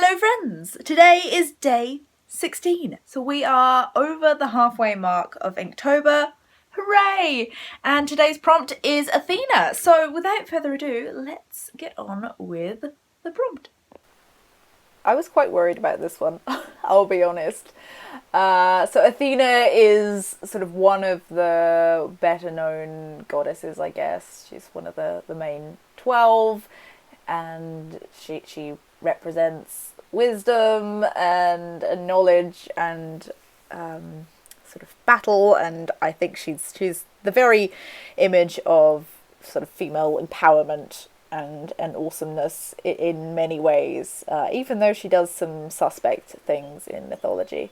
Hello friends! Today is day 16, so we are over the halfway mark of Inktober. Hooray! And today's prompt is Athena. So without further ado, let's get on with the prompt. I was quite worried about this one, I'll be honest. So Athena is sort of one of the better known goddesses, I guess. She's one of the main 12, and she represents wisdom and knowledge and sort of battle, and I think she's the very image of sort of female empowerment and awesomeness in many ways, even though she does some suspect things in mythology,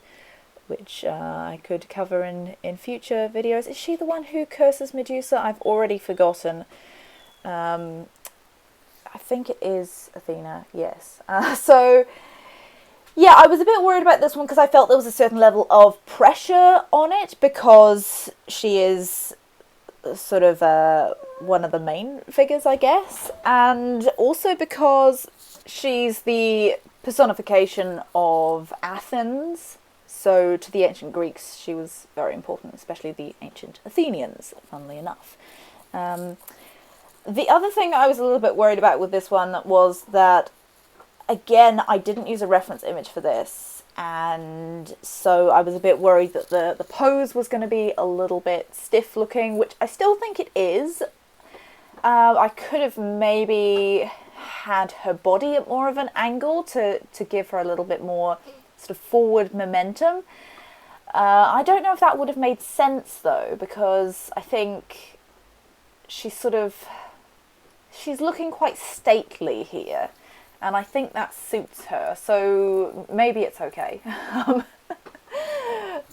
which I could cover in future videos. Is she the one who curses Medusa? I've already forgotten. I think it is Athena, yes. So, yeah, I was a bit worried about this one because I felt there was a certain level of pressure on it because she is sort of one of the main figures, I guess, and also because she's the personification of Athens. So to the ancient Greeks, she was very important, especially the ancient Athenians, funnily enough. The other thing I was a little bit worried about with this one was that, again, I didn't use a reference image for this, and so I was a bit worried that the pose was going to be a little bit stiff looking, which I still think it is. I could have maybe had her body at more of an angle to give her a little bit more sort of forward momentum. I don't know if that would have made sense though, because I think she's looking quite stately here, and I think that suits her, so maybe it's okay.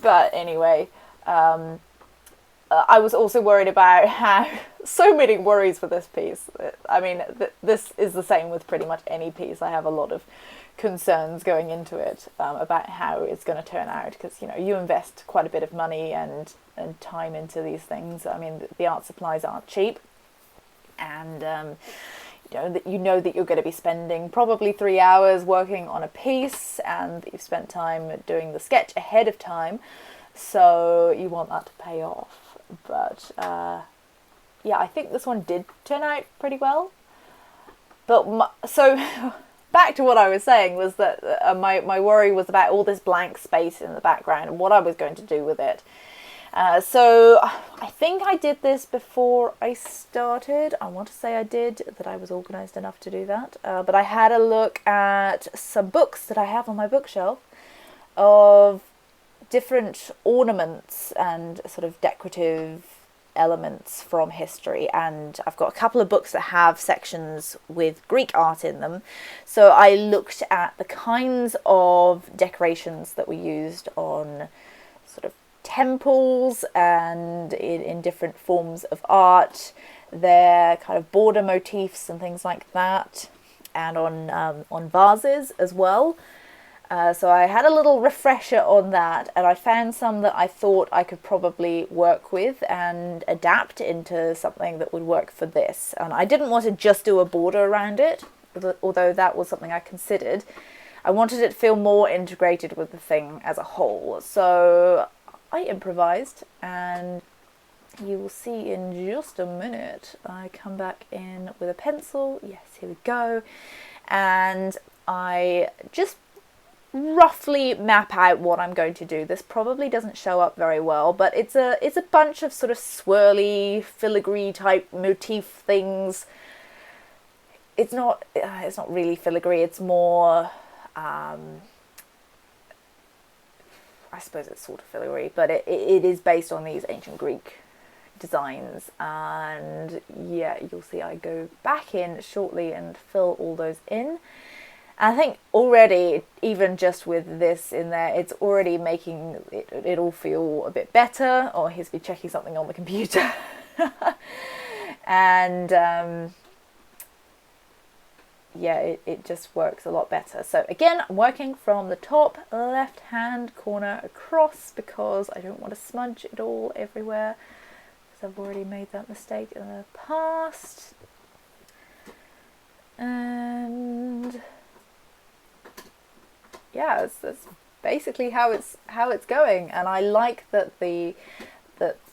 But anyway, I was also worried about how, so many worries for this piece. I mean, this is the same with pretty much any piece. I have a lot of concerns going into it about how it's going to turn out, because you invest quite a bit of money and time into these things. I mean, the art supplies aren't cheap, and you know that you're going to be spending probably 3 hours working on a piece, and that you've spent time doing the sketch ahead of time, so you want that to pay off. But yeah, I think this one did turn out pretty well. But so back to what I was saying was that my worry was about all this blank space in the background and what I was going to do with it. So I think I did this before I started. I want to say I did, that I was organised enough to do that. But I had a look at some books that I have on my bookshelf of different ornaments and sort of decorative elements from history, and I've got a couple of books that have sections with Greek art in them, so I looked at the kinds of decorations that were used on sort of temples and in different forms of art, their kind of border motifs and things like that, and on vases as well. So I had a little refresher on that, and I found some that I thought I could probably work with and adapt into something that would work for this. And I didn't want to just do a border around it, although that was something I considered. I wanted it to feel more integrated with the thing as a whole. So I improvised, and you will see in just a minute. I come back in with a pencil. Yes, here we go. And I just roughly map out what I'm going to do. This probably doesn't show up very well, but it's a bunch of sort of swirly, filigree type motif things. It's not really filigree. It's more, I suppose it's sort of filigree, but it is based on these ancient Greek designs. And yeah, you'll see I go back in shortly and fill all those in. I think already, even just with this in there, it's already making it all feel a bit better. Oh, he's been checking something on the computer. And yeah, it just works a lot better. So again, I'm working from the top left hand corner across because I don't want to smudge it all everywhere, because I've already made that mistake in the past. And yeah, it's basically how it's going. And I like that the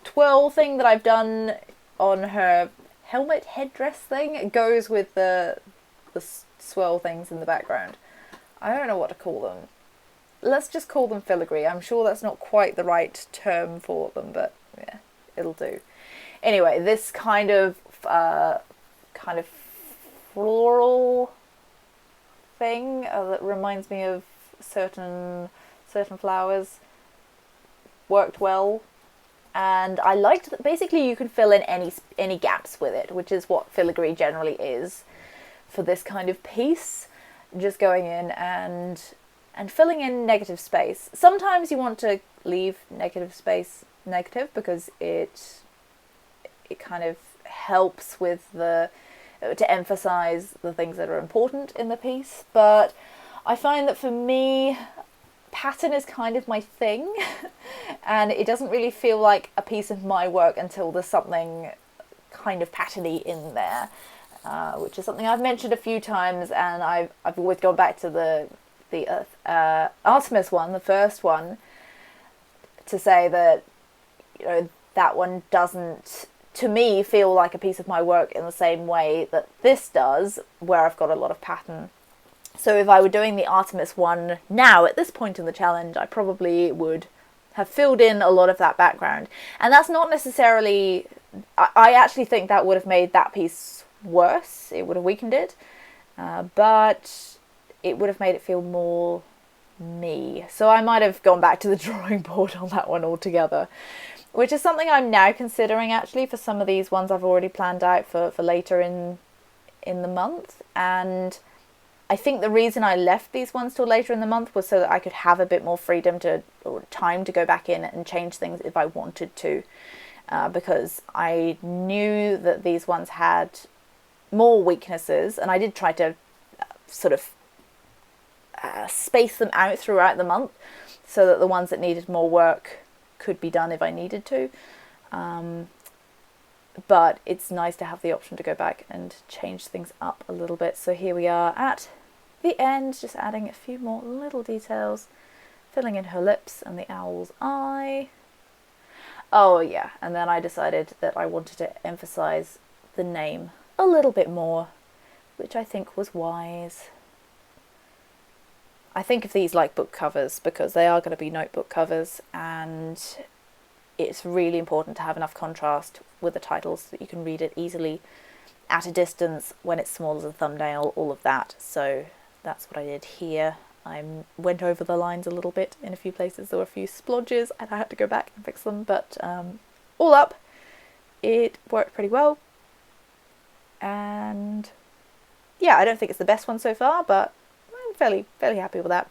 twirl thing that I've done on her helmet headdress thing goes with the swirl things in the background. I don't know what to call them. Let's just call them filigree. I'm sure that's not quite the right term for them, but yeah, it'll do. Anyway, this kind of floral thing that reminds me of certain flowers worked well. And I liked that basically you can fill in any gaps with it, which is what filigree generally is for this kind of piece. Just going in and filling in negative space. Sometimes you want to leave negative space negative because it kind of helps with to emphasize the things that are important in the piece. But I find that for me, pattern is kind of my thing, and it doesn't really feel like a piece of my work until there's something kind of patterny in there, which is something I've mentioned a few times, and I've always gone back to the Artemis one, the first one, to say that, you know, that one doesn't, to me, feel like a piece of my work in the same way that this does, where I've got a lot of pattern. So if I were doing the Artemis one now, at this point in the challenge, I probably would have filled in a lot of that background. And that's not necessarily... I actually think that would have made that piece worse. It would have weakened it. But it would have made it feel more me. So I might have gone back to the drawing board on that one altogether. Which is something I'm now considering, actually, for some of these ones I've already planned out for later in the month. And I think the reason I left these ones till later in the month was so that I could have a bit more freedom or time to go back in and change things if I wanted to. Because I knew that these ones had more weaknesses, and I did try to sort of space them out throughout the month so that the ones that needed more work could be done if I needed to. But it's nice to have the option to go back and change things up a little bit. So here we are at the end, just adding a few more little details, filling in her lips and the owl's eye. Oh yeah, and then I decided that I wanted to emphasize the name a little bit more, which I think was wise. I think of these like book covers because they are going to be notebook covers, and it's really important to have enough contrast with the titles so that you can read it easily at a distance when it's small as a thumbnail, all of that. So that's what I did here. I went over the lines a little bit in a few places. There were a few splodges and I had to go back and fix them, but all up, it worked pretty well. And yeah, I don't think it's the best one so far, but I'm fairly happy with that.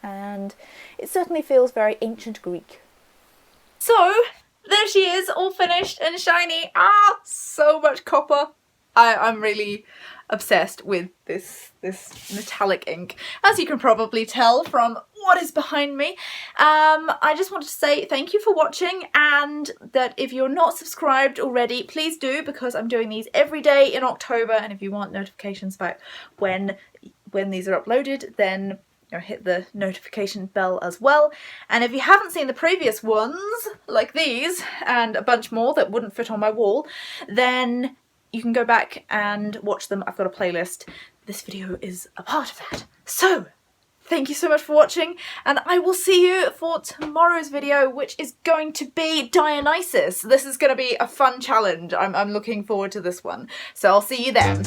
And it certainly feels very ancient Greek. So there she is, all finished and shiny. Ah, so much copper. I'm really obsessed with this metallic ink, as you can probably tell from what is behind me. I just wanted to say thank you for watching, and that if you're not subscribed already, please do, because I'm doing these every day in October, and if you want notifications about when these are uploaded, then hit the notification bell as well. And if you haven't seen the previous ones, like these, and a bunch more that wouldn't fit on my wall, then you can go back and watch them. I've got a playlist. This video is a part of that. So, thank you so much for watching, and I will see you for tomorrow's video, which is going to be Dionysus. This is going to be a fun challenge. I'm looking forward to this one. So I'll see you then.